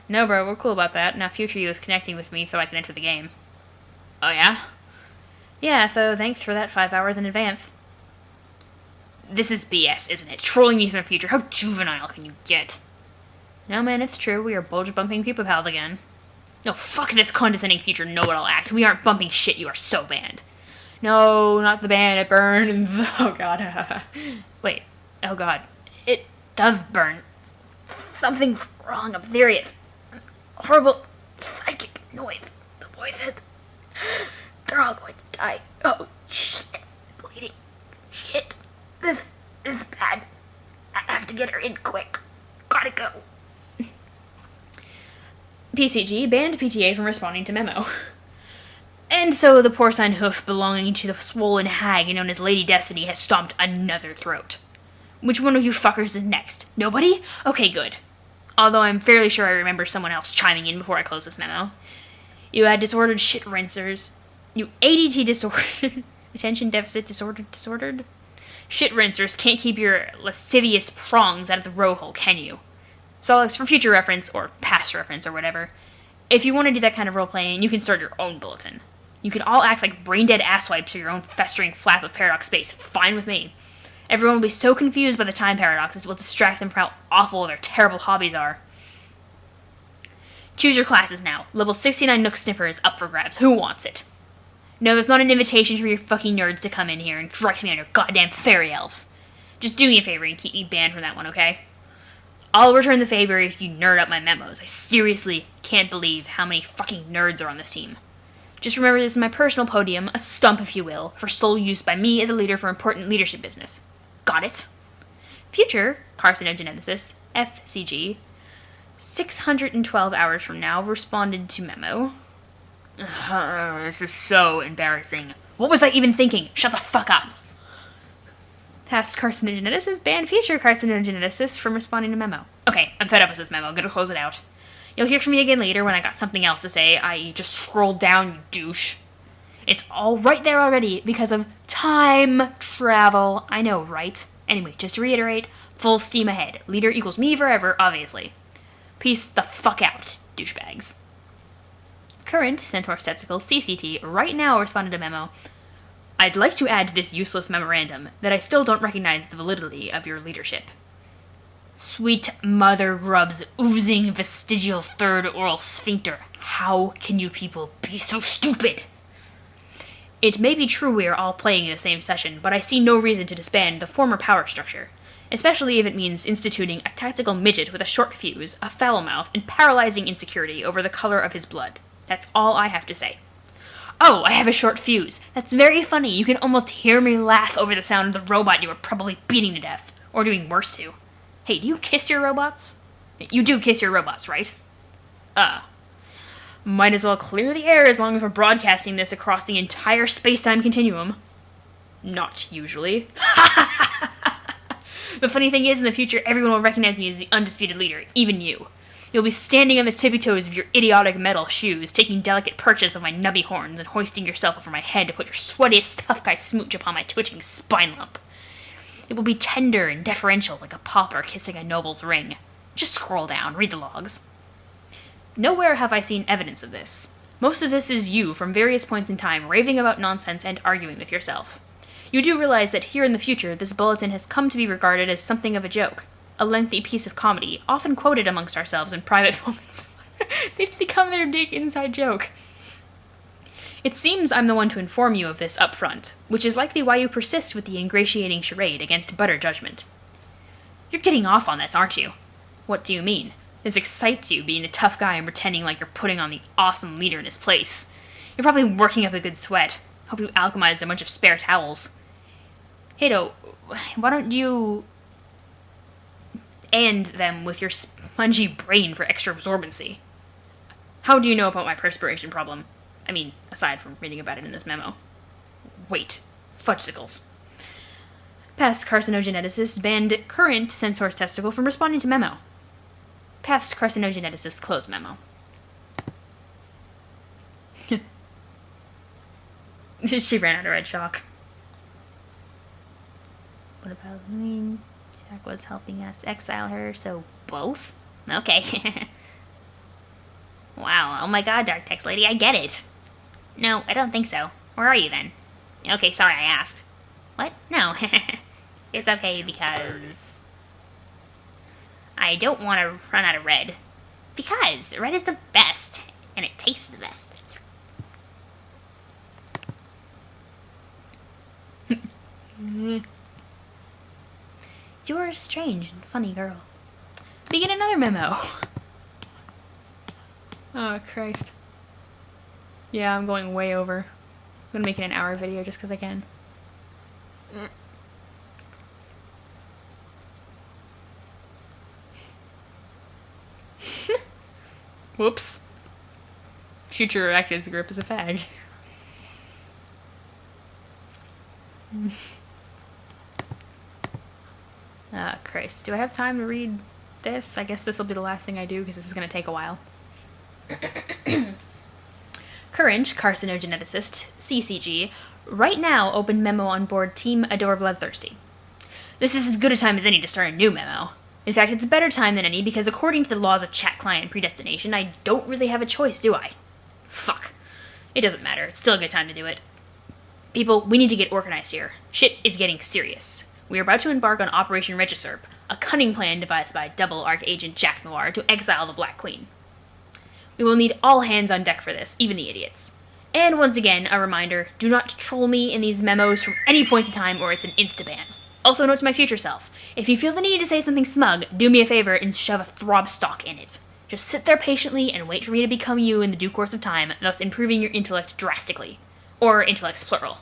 No, bro, we're cool about that. Now future you is connecting with me so I can enter the game. Oh, yeah? Yeah, so thanks for that 5 hours in advance. This is BS, isn't it? Trolling me from the future. How juvenile can you get? No, man, it's true. We are bulge-bumping people pals again. No, fuck this condescending future know-it-all act. We aren't bumping shit. You are so banned. No, not the ban. It burns. Oh, God. Wait. Oh, God. It does burn. Something's wrong. I'm serious. Horrible psychic noise. The voices. They're all going to die. Oh, shit. Bleeding. Shit. This is bad. I have to get her in quick. Gotta go. PCG banned PTA from responding to memo. And so the porcine hoof belonging to the swollen hag known as Lady Destiny has stomped another throat. Which one of you fuckers is next? Nobody? Okay, good. Although I'm fairly sure I remember someone else chiming in before I close this memo. You had disordered shit rinsers. You ADT disordered. Attention deficit disordered? Shit rinsers can't keep your lascivious prongs out of the row hole, can you? Sollux, for future reference, or past reference, or whatever, if you want to do that kind of role-playing, you can start your own bulletin. You can all act like brain-dead asswipes for your own festering flap of paradox space. Fine with me. Everyone will be so confused by the time paradoxes it will distract them from how awful their terrible hobbies are. Choose your classes now. Level 69 Nook Sniffer is up for grabs. Who wants it? No, that's not an invitation for your fucking nerds to come in here and correct me on your goddamn fairy elves. Just do me a favor and keep me banned from that one, okay? I'll return the favor if you nerd up my memos. I seriously can't believe how many fucking nerds are on this team. Just remember this is my personal podium, a stump if you will, for sole use by me as a leader for important leadership business. Got it? Future carcinogeneticist, FCG, 612 hours from now, responded to memo. This is so embarrassing. What was I even thinking? Shut the fuck up. Past carcinogeneticist banned future carcinogeneticist from responding to memo. Okay, I'm fed up with this memo. I'm gonna close it out. You'll hear from me again later when I got something else to say, i.e. just scroll down, you douche. It's all right there already because of time travel. I know, right? Anyway, just to reiterate, full steam ahead. Leader equals me forever, obviously. Peace the fuck out, douchebags. Current Centaur Statistical CCT right now responded to memo. I'd like to add to this useless memorandum that I still don't recognize the validity of your leadership. Sweet mother grubs oozing vestigial third oral sphincter. How can you people be so stupid? It may be true we are all playing in the same session, but I see no reason to disband the former power structure, especially if it means instituting a tactical midget with a short fuse, a foul mouth, and paralyzing insecurity over the color of his blood. That's all I have to say. Oh, I have a short fuse. That's very funny. You can almost hear me laugh over the sound of the robot you were probably beating to death, or doing worse to. Hey, do you kiss your robots? You do kiss your robots, right? Might as well clear the air as long as we're broadcasting this across the entire space-time continuum. Not usually. The funny thing is, in the future, everyone will recognize me as the undisputed leader, even you. You'll be standing on the tippy toes of your idiotic metal shoes, taking delicate perches of my nubby horns, and hoisting yourself over my head to put your sweatiest tough guy smooch upon my twitching spine lump. It will be tender and deferential like a pauper kissing a noble's ring. Just scroll down, read the logs. Nowhere have I seen evidence of this. Most of this is you, from various points in time, raving about nonsense and arguing with yourself. You do realize that here in the future, this bulletin has come to be regarded as something of a joke, a lengthy piece of comedy, often quoted amongst ourselves in private moments. They've become their big inside joke. It seems I'm the one to inform you of this up front, which is likely why you persist with the ingratiating charade against butter judgment. You're getting off on this, aren't you? What do you mean? This excites you, being a tough guy and pretending like you're putting on the awesome leader in his place. You're probably working up a good sweat. Hope you alchemized a bunch of spare towels. Hato, why don't you and them with your spongy brain for extra absorbency? How do you know about my perspiration problem? I mean, aside from reading about it in this memo. Wait. Fudgesicles. Past carcinogeneticist banned current Centaur's testicle from responding to memo. Past carcinogeneticist close memo. She ran out of red chalk. What about Halloween? Jack was helping us exile her, so both? Okay. Wow, oh my god, Dark Text Lady, I get it. No, I don't think so. Where are you then? Okay, sorry I asked. What? No. It's okay because I don't want to run out of red. Because red is the best, and it tastes the best. You're a strange and funny girl. Begin another memo. Oh, Christ. Yeah, I'm going way over. I'm gonna make it an hour video just because I can. Whoops. Future actors group is a fag. Ah, Christ. Do I have time to read this? I guess this will be the last thing I do because this is going to take a while. Current carcinogeneticist, CCG, right now open memo on board Team Adore Bloodthirsty. This is as good a time as any to start a new memo. In fact, it's a better time than any because according to the laws of chat client predestination, I don't really have a choice, do I? Fuck. It doesn't matter. It's still a good time to do it. People, we need to get organized here. Shit is getting serious. We are about to embark on Operation Regisurp, a cunning plan devised by double Archagent Jack Noir to exile the Black Queen. We will need all hands on deck for this, even the idiots. And once again, a reminder, do not troll me in these memos from any point in time or it's an insta-ban. Also note to my future self, if you feel the need to say something smug, do me a favor and shove a throb stock in it. Just sit there patiently and wait for me to become you in the due course of time, thus improving your intellect drastically. Or intellects plural.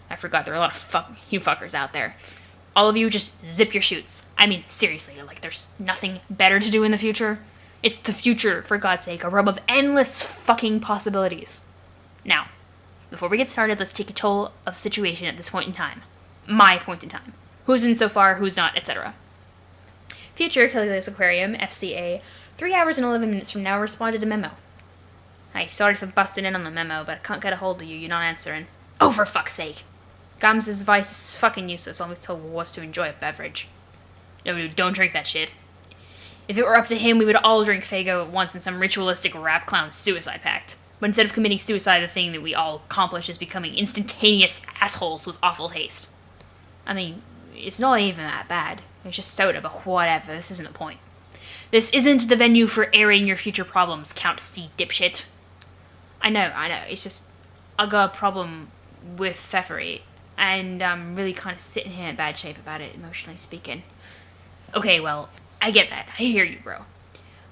I forgot there are a lot of you fuckers out there. All of you just zip your shoots. I mean, seriously, like there's nothing better to do in the future. It's the future, for God's sake, a realm of endless fucking possibilities. Now, before we get started, let's take a toll of the situation at this point in time. My point in time. Who's in so far, who's not, etc. Future Caligula's Aquarium, FCA, 3 hours and 11 minutes from now responded to memo. Hi, sorry for busting in on the memo, but I can't get a hold of you, you're not answering. Oh, for fuck's sake! Gamzee's advice is fucking useless, all we told was to enjoy a beverage. No, don't drink that shit. If it were up to him, we would all drink Faygo at once in some ritualistic rap clown suicide pact. But instead of committing suicide, the thing that we all accomplish is becoming instantaneous assholes with awful haste. I mean, it's not even that bad. It's just soda, but whatever, this isn't the point. This isn't the venue for airing your future problems, Count C. dipshit. I know, it's just, I got a problem with Feferi, and I'm really kind of sitting here in bad shape about it, emotionally speaking. Okay, well, I get that, I hear you, bro.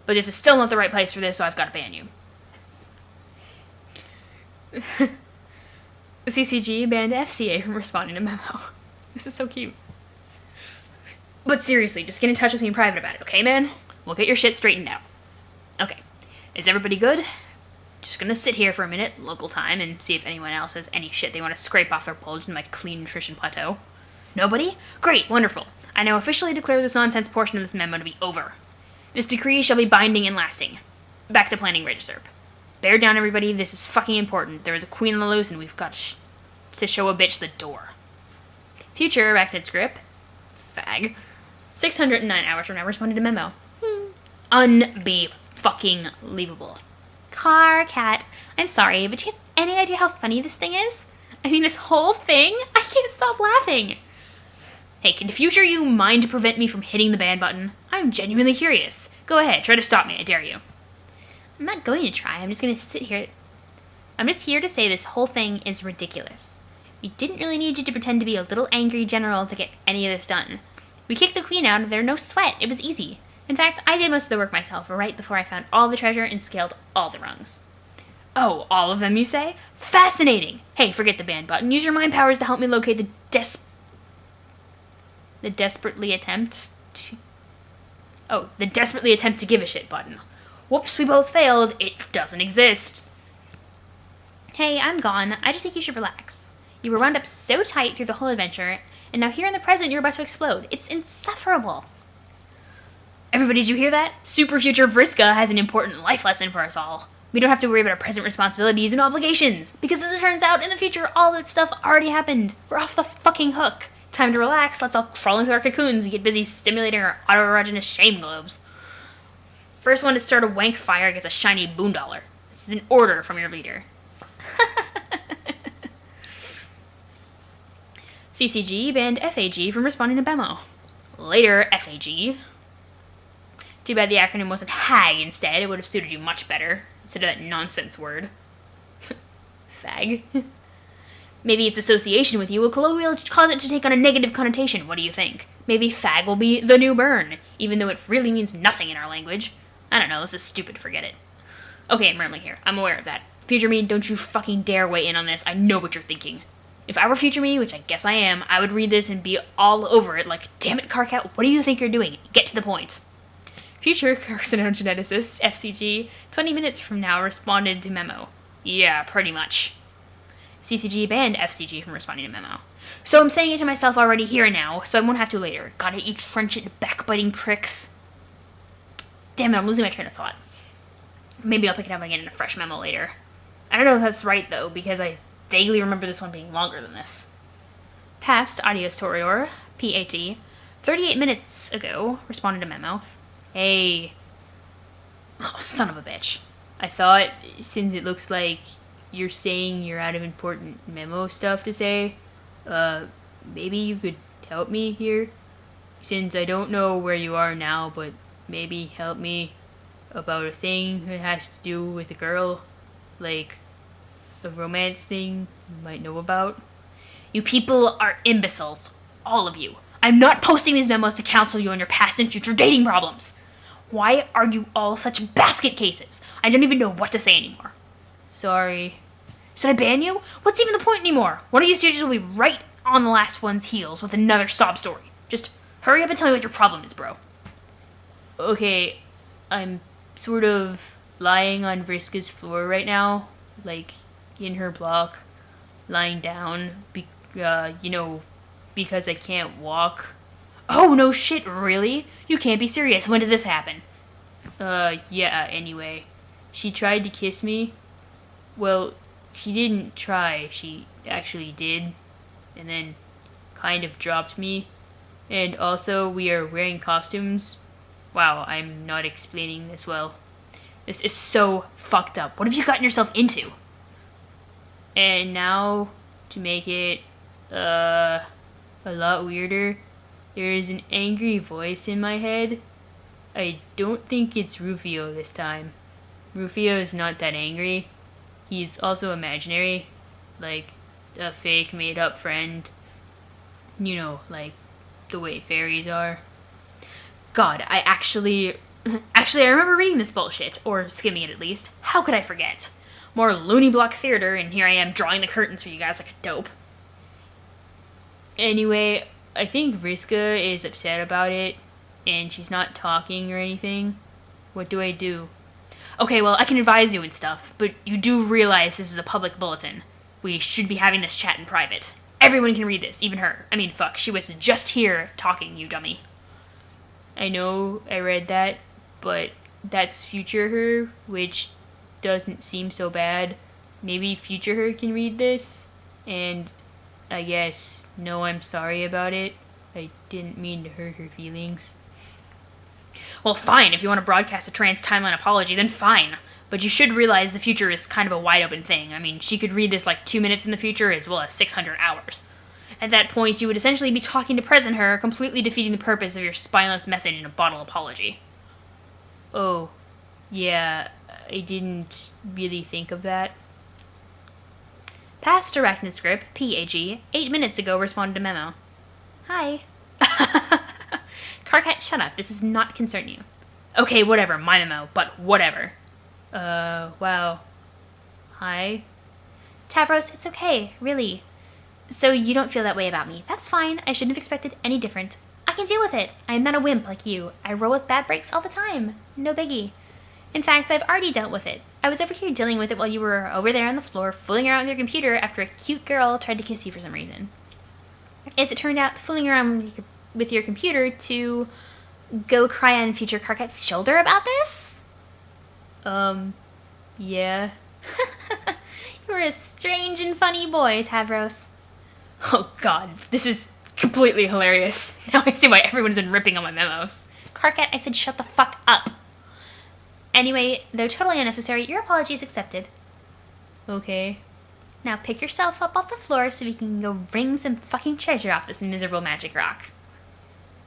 But this is still not the right place for this, so I've got to ban you. CCG banned FCA from responding to memo. This is so cute. But seriously, just get in touch with me in private about it, okay, man? We'll get your shit straightened out. Okay, is everybody good? Just gonna sit here for a minute, local time, and see if anyone else has any shit they want to scrape off their bulge in my clean nutrition plateau. Nobody? Great, wonderful. I now officially declare this nonsense portion of this memo to be over. This decree shall be binding and lasting. Back to planning Regiserp. Bear down, everybody, this is fucking important. There is a queen on the loose, and we've got to show a bitch the door. Future Arachnid script. Fag. 609 hours from now responded to memo. Unbe-fucking-leavable. Karkat, I'm sorry, but do you have any idea how funny this thing is? I mean, this whole thing? I can't stop laughing. Hey, can Future you mind to prevent me from hitting the ban button? I'm genuinely curious. Go ahead, try to stop me, I dare you. I'm not going to try, I'm just going to sit here. I'm just here to say this whole thing is ridiculous. We didn't really need you to pretend to be a little angry general to get any of this done. We kicked the queen out of there, no sweat, it was easy. In fact, I did most of the work myself right before I found all the treasure and scaled all the rungs. Oh, all of them, you say? Fascinating! Hey, forget the ban button. Use your mind powers to help me locate the desperately attempt to give a shit button. Whoops, we both failed. It doesn't exist. Hey, I'm gone. I just think you should relax. You were wound up so tight through the whole adventure, and now here in the present you're about to explode. It's insufferable. Everybody, did you hear that? Super Future Vriska has an important life lesson for us all. We don't have to worry about our present responsibilities and obligations, because as it turns out, in the future, all that stuff already happened. We're off the fucking hook. Time to relax, let's all crawl into our cocoons and get busy stimulating our autoerogenous shame globes. First one to start a wank fire gets a shiny boondollar. This is an order from your leader. CCG banned FAG from responding to memo. Later, FAG. Too bad the acronym wasn't HAG instead. It would have suited you much better, instead of that nonsense word. Fag. Maybe its association with you will colloquially cause it to take on a negative connotation. What do you think? Maybe fag will be the new burn, even though it really means nothing in our language. I don't know, this is stupid, forget it. Okay, I'm rambling here. I'm aware of that. Future me, don't you fucking dare weigh in on this. I know what you're thinking. If I were future me, which I guess I am, I would read this and be all over it like, damn it, Karkat, what do you think you're doing? Get to the point. Future carcinogeneticist, FCG, 20 minutes from now responded to memo. Yeah, pretty much. CCG banned FCG from responding to memo. So I'm saying it to myself already here and now, so I won't have to later. Gotta eat French backbiting pricks. Damn it, I'm losing my train of thought. Maybe I'll pick it up again in a fresh memo later. I don't know if that's right, though, because I vaguely remember this one being longer than this. Past Adios Torior, PAT, 38 minutes ago, responded to memo. Hey. Oh, son of a bitch. I thought, since it looks like you're saying you're out of important memo stuff to say, maybe you could help me here? Since I don't know where you are now, but maybe help me about a thing that has to do with a girl, like a romance thing you might know about. You people are imbeciles, all of you. I'm not posting these memos to counsel you on your past and future dating problems. Why are you all such basket cases? I don't even know what to say anymore. Sorry. Should I ban you? What's even the point anymore? One of you stooges will be right on the last one's heels with another sob story. Just hurry up and tell me what your problem is, bro. Okay, I'm sort of lying on Vriska's floor right now, like in her block, lying down, because I can't walk. Oh, no shit, really? You can't be serious. When did this happen? Yeah, anyway. She tried to kiss me. Well, she didn't try. She actually did. And then kind of dropped me. And also, we are wearing costumes. Wow, I'm not explaining this well. This is so fucked up. What have you gotten yourself into? And now, to make it, a lot weirder, there is an angry voice in my head. I don't think it's Rufio this time. Rufio is not that angry. He's also imaginary. Like, a fake, made-up friend. You know, like, the way fairies are. God, I actually, I remember reading this bullshit, or skimming it at least. How could I forget? More loony block theater, and here I am drawing the curtains for you guys like a dope. Anyway, I think Vriska is upset about it, and she's not talking or anything. What do I do? Okay, well, I can advise you and stuff, but you do realize this is a public bulletin. We should be having this chat in private. Everyone can read this, even her. I mean, fuck, she was just here talking, you dummy. I know I read that, but that's future her, which doesn't seem so bad. Maybe future her can read this, and I guess, no, I'm sorry about it. I didn't mean to hurt her feelings. Well, fine, if you want to broadcast a trans timeline apology, then fine. But you should realize the future is kind of a wide open thing. I mean, she could read this like 2 minutes in the future as well as 600 hours. At that point, you would essentially be talking to present her, completely defeating the purpose of your spineless message in a bottle apology. Oh, yeah, I didn't really think of that. Past ArachniScript, PAG, 8 minutes ago responded to memo. Hi. Karkat, shut up. This does not concern you. Okay, whatever. My memo, but whatever. Wow. Hi. Tavros, it's okay. Really. So you don't feel that way about me. That's fine. I shouldn't have expected any different. I can deal with it. I am not a wimp like you. I roll with bad breaks all the time. No biggie. In fact, I've already dealt with it. I was over here dealing with it while you were over there on the floor fooling around with your computer after a cute girl tried to kiss you for some reason. As it turned out, fooling around with your computer to go cry on future Karkat's shoulder about this? Yeah. You're a strange and funny boy, Tavros. Oh god, this is completely hilarious. Now I see why everyone's been ripping on my memos. Karkat, I said shut the fuck up. Anyway, though totally unnecessary, your apology is accepted. Okay. Now pick yourself up off the floor so we can go wring some fucking treasure off this miserable magic rock.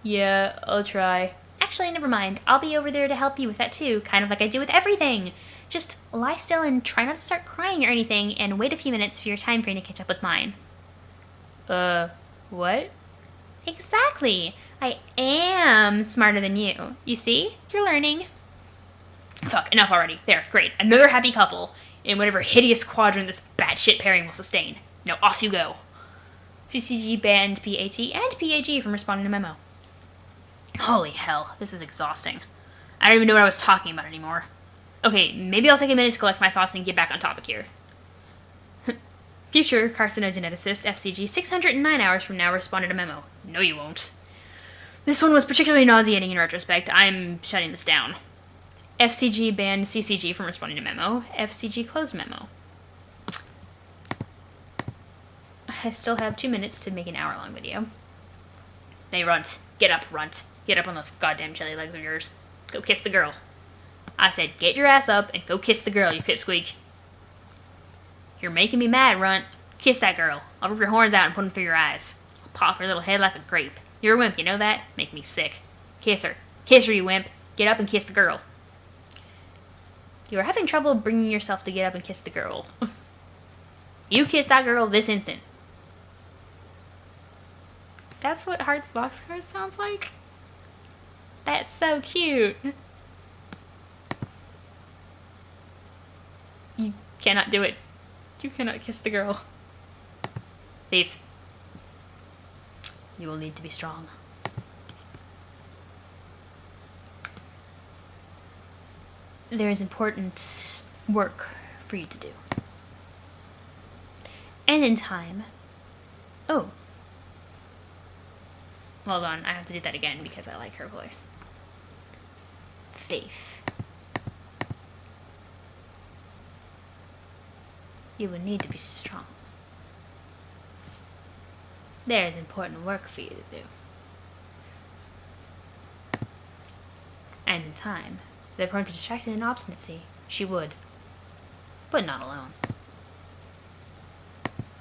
Yeah, I'll try. Actually, never mind. I'll be over there to help you with that too, kind of like I do with everything. Just lie still and try not to start crying or anything, and wait a few minutes for your time frame to catch up with mine. What? Exactly. I am smarter than you. You see? You're learning. Fuck, enough already. There, great. Another happy couple in whatever hideous quadrant this batshit pairing will sustain. Now off you go. CCG banned PAT and PAG from responding to memo. Holy hell, this is exhausting. I don't even know what I was talking about anymore. Okay, maybe I'll take a minute to collect my thoughts and get back on topic here. Future carcinogeneticist FCG 609 hours from now responded to memo. No you won't. This one was particularly nauseating in retrospect. I'm shutting this down. FCG banned CCG from responding to memo. FCG closed memo. I still have 2 minutes to make an hour-long video. Hey, Runt. Get up, Runt. Get up on those goddamn jelly legs of yours. Go kiss the girl. I said, get your ass up and go kiss the girl, you pipsqueak. You're making me mad, Runt. Kiss that girl. I'll rip your horns out and put them through your eyes. I'll pop your little head like a grape. You're a wimp, you know that? Make me sick. Kiss her. Kiss her, you wimp. Get up and kiss the girl. You are having trouble bringing yourself to get up and kiss the girl. You kiss that girl this instant. That's what Hearts Boxcar sounds like? That's so cute. You cannot do it. You cannot kiss the girl. Thief. You will need to be strong. there is important work for you to do. And in time... Oh. Hold on, I have to do that again because I like her voice. Faith. You will need to be strong. There is important work for you to do. And in time, they're prone to distraction and obstinacy. She would. But not alone.